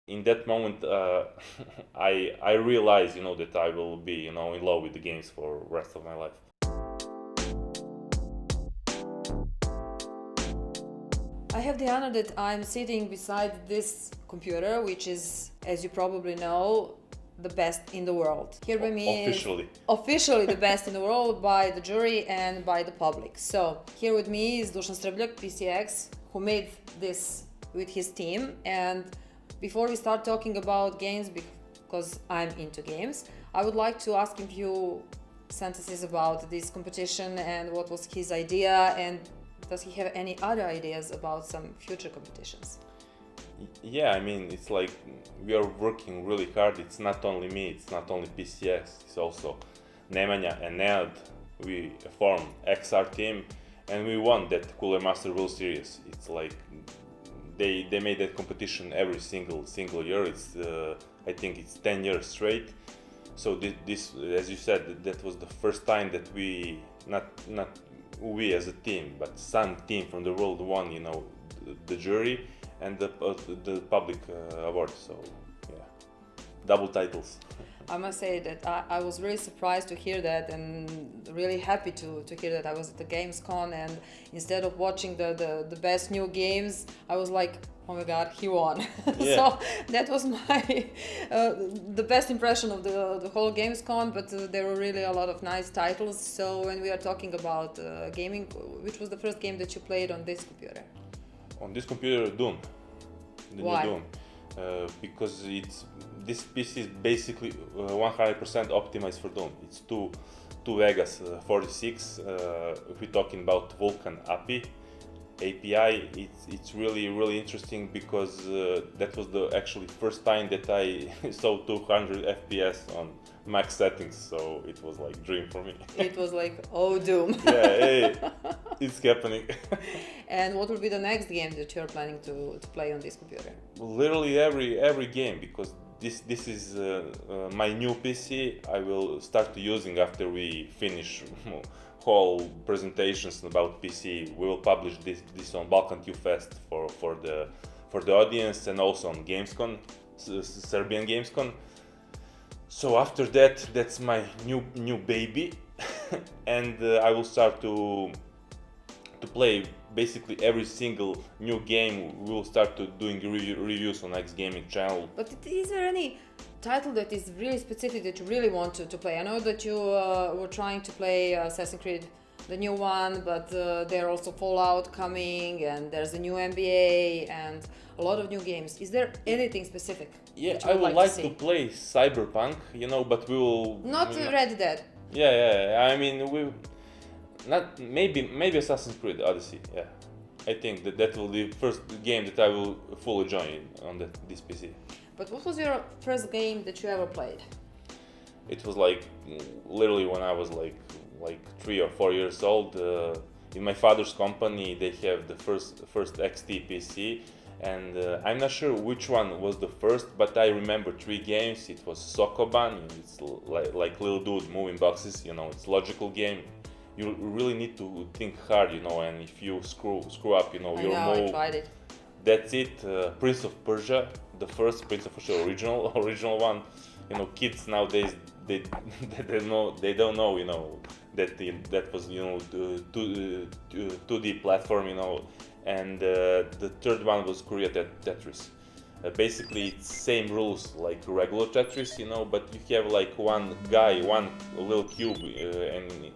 in that moment, I realized, that I will be, in love with the games for rest of my life. I have the honor that I'm sitting beside this computer, which is, as you probably know, the best in the world. Here by me Officially. is officially the best in the world by the jury and by the public. So here with me is Dusan Srbljak, PCX, who made this with his team. And before we start talking about games, because I'm into games, I would like to ask him a few sentences about this competition and what was his idea, and does he have any other ideas about some future competitions? Yeah, I mean, it's like we are working really hard. It's not only me, it's not only PCX, it's also Nemanja and Nenad. We formed XR team and we won that Cooler Master World Series. It's like they made that competition every single year. It's I think it's 10 years straight. So this, as you said, that was the first time that we not we as a team, but some team from the world won, the jury and the public award. So yeah, double titles. I must say that I was really surprised to hear that, and really happy to hear that. I was at the Gamescom, and instead of watching the best new games, I was like, oh my god, he won. Yeah. So that was my the best impression of the whole Gamescom, but there were really a lot of nice titles. So when we are talking about gaming, which was the first game that you played on this computer? On this computer, Doom. The Why? new Doom. Because this PC is basically 100% optimized for Doom. It's two Vegas 46. If we're talking about Vulkan API, it's really interesting because that was the actually first time that I saw 200 FPS on max settings. So it was like dream for me. It was like, oh, Doom. Yeah, hey, it's happening. And what will be the next game that you're planning to play on this computer? Literally every game, because this is my new PC. I will start using after we finish whole presentations about PC. We will publish this on Balkan Q Fest for the audience, and also on Gamescom, Serbian Gamescom. So after that, that's my new baby, and I will start to play basically every single new game. We will start to doing reviews on X Gaming channel. But is there any title that is really specific that you really want to play? I know that you were trying to play Assassin's Creed, the new one, but there are also Fallout coming, and there's a new NBA and a lot of new games. Is there anything specific? Yeah, that you I would like see? to play Cyberpunk, but we will Not Red Dead. Yeah. I mean, we not maybe Assassin's Creed Odyssey. Yeah, I think that will be the first game that I will fully join on this PC. But what was your first game that you ever played? It was like literally when I was like 3 or 4 years old. In my father's company, they have the first XT PC, and I'm not sure which one was the first, but I remember 3 games. It was Sokoban. It's like little dude moving boxes. It's logical game. You really need to think hard, and if you screw up, your move. I tried it. That's it. Prince of Persia, the first Prince of Persia original one. Kids nowadays they don't know that was 2D platform, and the third one was Korea Tetris. Basically, it's same rules like regular Tetris, but you have like one little cube, and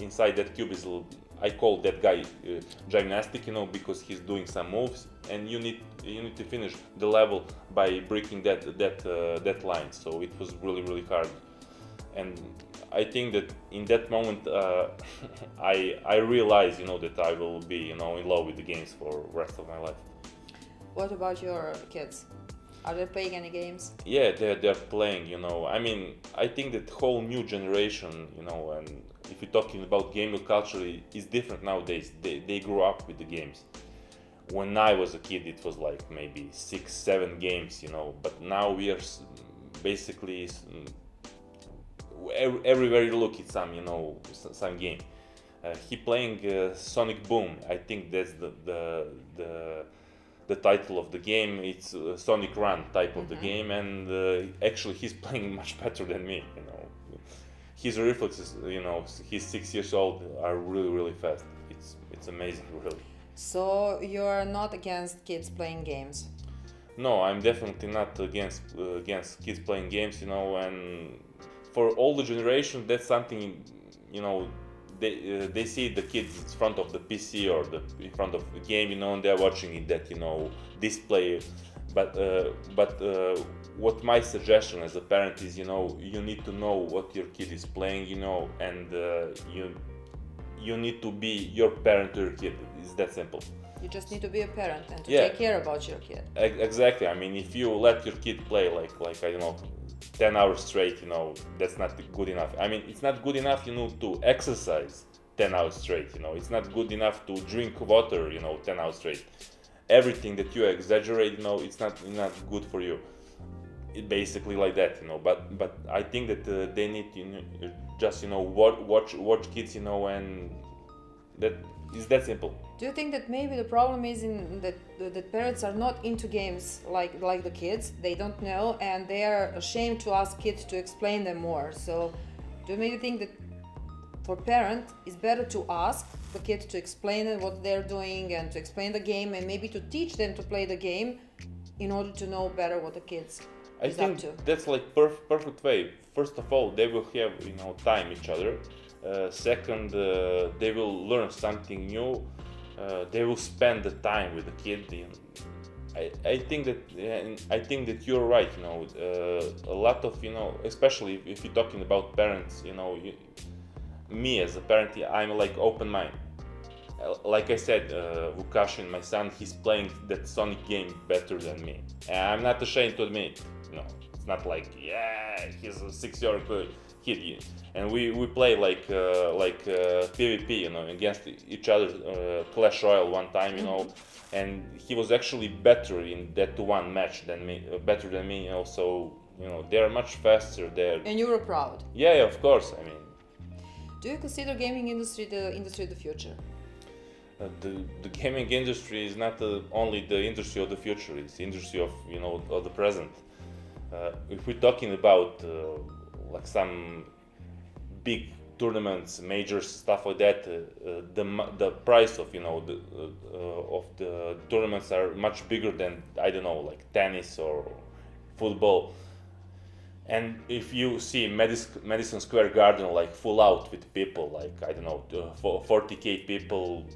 inside that cube is I call that guy gymnastic, because he's doing some moves, and you need to finish the level by breaking that line. So it was really hard, and I think that in that moment I realized that I will be in love with the games for the rest of my life. What about your kids? Are they playing any games? Yeah, they're playing. I mean, I think that whole new generation, and if you're talking about gaming culture, is different nowadays. They grew up with the games. When I was a kid, it was like maybe 6-7 games, but now we are basically everywhere you look, it's some game. He playing Sonic Boom. I think that's the the title of the game. It's Sonic Run type of the game, and actually he's playing much better than me. You know, his reflexes, you know, he's 6 years old, are really really fast. It's amazing, really. So you're not against kids playing games? No, I'm definitely not against kids playing games. You know, and for all the generation, that's something, you know, they see the kids in front of the PC or in front of the game, you know, and they're watching it that, you know, display. But what my suggestion as a parent is, you know, you need to know what your kid is playing, you know, and you need to be your parent to your kid. It's that simple. You just need to be a parent and to take care about your kid. Exactly. I mean, if you let your kid play like I don't know, 10 hours straight, you know, that's not good enough. I mean, it's not good enough, you know, to exercise 10 hours straight, you know. It's not good enough to drink water, you know, 10 hours straight. Everything that you exaggerate, you know, it's not good for you. It basically like that, you know. But I think that they need to, you know, just, you know, watch kids, you know, and that is that simple. Do you think that maybe the problem is in that parents are not into games like the kids? They don't know, and they are ashamed to ask kids to explain them more. So do you maybe think that for parent it's better to ask the kids to explain what they're doing and to explain the game, and maybe to teach them to play the game in order to know better what the kids is up to? That's like perfect way. First of all, they will have, you know, time each other. Second, they will learn something new. They will spend the time with the kid. You know. I think that you're right. You know, a lot of, you know, especially if you're talking about parents. You know, me as a parent, I'm like open mind. Like I said, Vukashin, my son, he's playing that Sonic game better than me. And I'm not ashamed to admit it. You know, it's not like, yeah, he's a 6-year-old kid, and we play like PvP, you know, against each other, Clash Royale one time, you know, and he was actually better in that one match than me, you know. So, you know, they are much faster there. And you were proud. Yeah, of course. I mean, do you consider gaming industry the industry of the future? The gaming industry is not only the industry of the future; it's the industry of, you know, of the present. If we're talking about like some big tournaments, majors, stuff like that, the price of, you know, of the tournaments are much bigger than, I don't know, like tennis or football. And if you see Madison Square Garden like full out with people, like, I don't know, 40k people,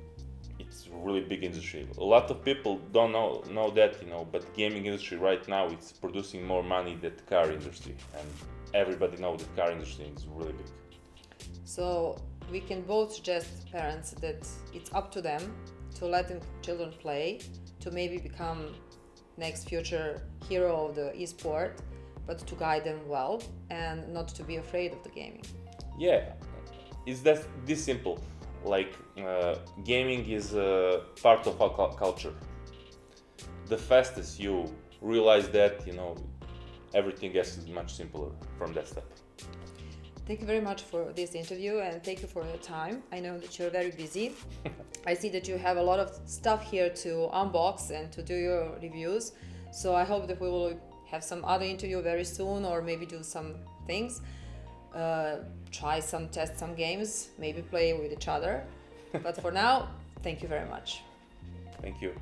it's a really big industry. A lot of people don't know that, you know, but gaming industry right now, it's producing more money than the car industry, and everybody knows the car industry is really big. So we can both suggest parents that it's up to them to let their children play, to maybe become next future hero of the esport, but to guide them well and not to be afraid of the gaming. Yeah, it's this simple. Like, gaming is part of our culture. The fastest you realize that, you know, everything else is much simpler from that step. Thank you very much for this interview, and thank you for your time. I know that you're very busy. I see that you have a lot of stuff here to unbox and to do your reviews. So I hope that we will have some other interview very soon, or maybe do some things. Test some games, maybe play with each other. But for now, thank you very much. Thank you.